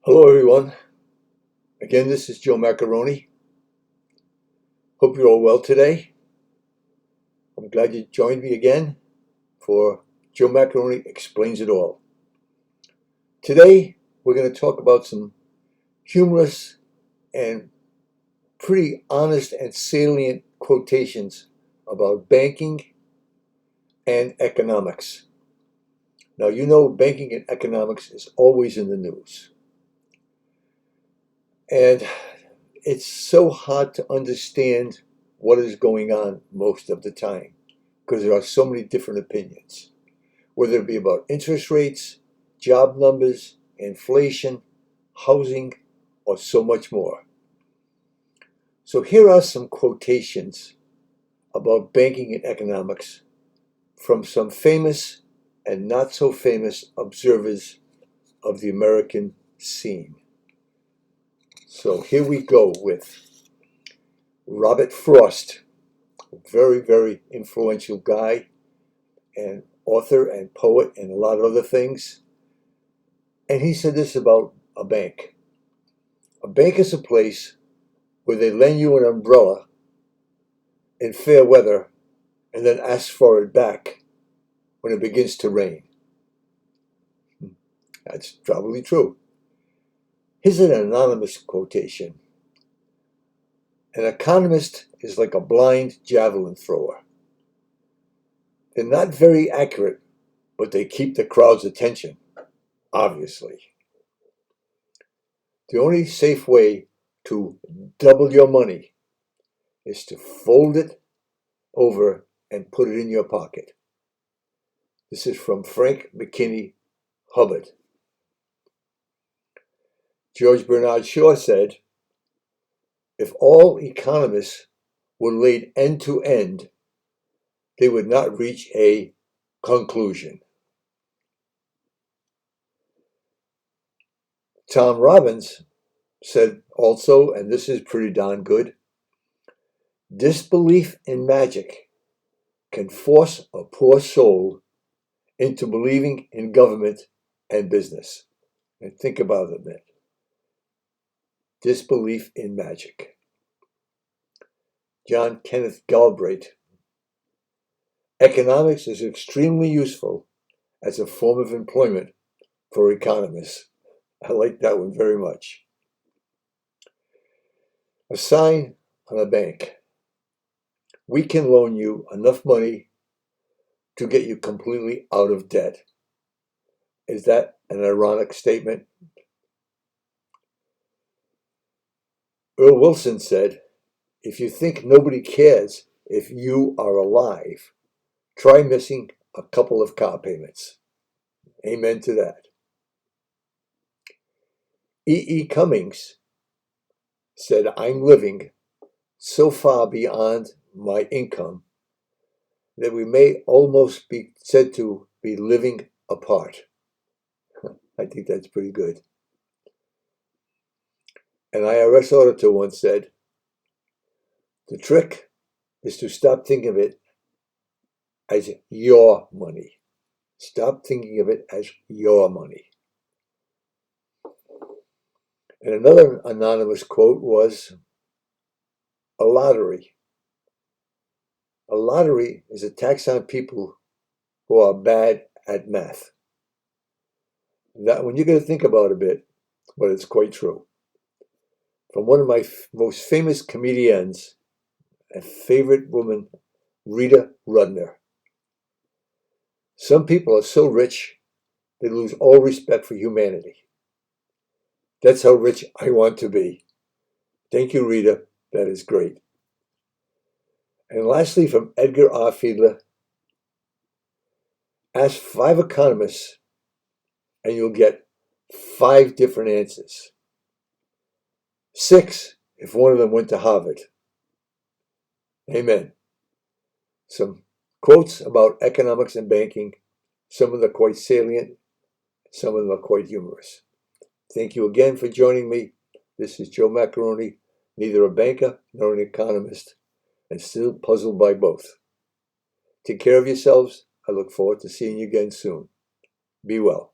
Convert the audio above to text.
Hello, everyone. Again, this is Joe Macaroni. Hope you're all well today. I'm glad you joined me again for Joe Macaroni Explains It All. Today, we're going to talk about some humorous and pretty honest and salient quotations about banking and economics. Now, you know banking and economics is always in the news. And it's so hard to understand what is going on most of the time because there are so many different opinions, whether it be about interest rates, job numbers, inflation, housing, or so much more. So here are some quotations about banking and economics from some famous and not so famous observers of the American scene. So here we go with Robert Frost, a very, very influential guy and author and poet and a lot of other things. And he said this about a bank. A bank is a place where they lend you an umbrella in fair weather and then ask for it back when it begins to rain. That's probably true. Here's an anonymous quotation. An economist is like a blind javelin thrower. They're not very accurate, but they keep the crowd's attention, obviously. The only safe way to double your money is to fold it over and put it in your pocket. This is from Frank McKinney Hubbard. George Bernard Shaw said, if all economists were laid end to end, they would not reach a conclusion. Tom Robbins said also, and this is pretty darn good, disbelief in magic can force a poor soul into believing in government and business. And think about it a minute. Disbelief in magic. John Kenneth Galbraith. Economics is extremely useful as a form of employment for economists. I like that one very much. A sign on a bank. We can loan you enough money to get you completely out of debt. Is that an ironic statement? Earl Wilson said, if you think nobody cares if you are alive, try missing a couple of car payments. Amen to that. E. Cummings said, I'm living so far beyond my income that we may almost be said to be living apart. I think that's pretty good. An IRS auditor once said, the trick is to stop thinking of it as your money. Stop thinking of it as your money. And another anonymous quote was, a lottery. A lottery is a tax on people who are bad at math. That when you're going to think about it a bit, but it's quite true. From one of my most famous comedians, a favorite woman, Rita Rudner. Some people are so rich, they lose all respect for humanity. That's how rich I want to be. Thank you, Rita. That is great. And lastly, from Edgar R. Fiedler, ask 5 economists and you'll get 5 different answers. 6 if one of them went to Harvard. Amen. Some quotes about economics and banking. Some of them are quite salient. Some of them are quite humorous. Thank you again for joining me. This is Joe Macaroni, neither a banker nor an economist, and still puzzled by both. Take care of yourselves. I look forward to seeing you again soon. Be well.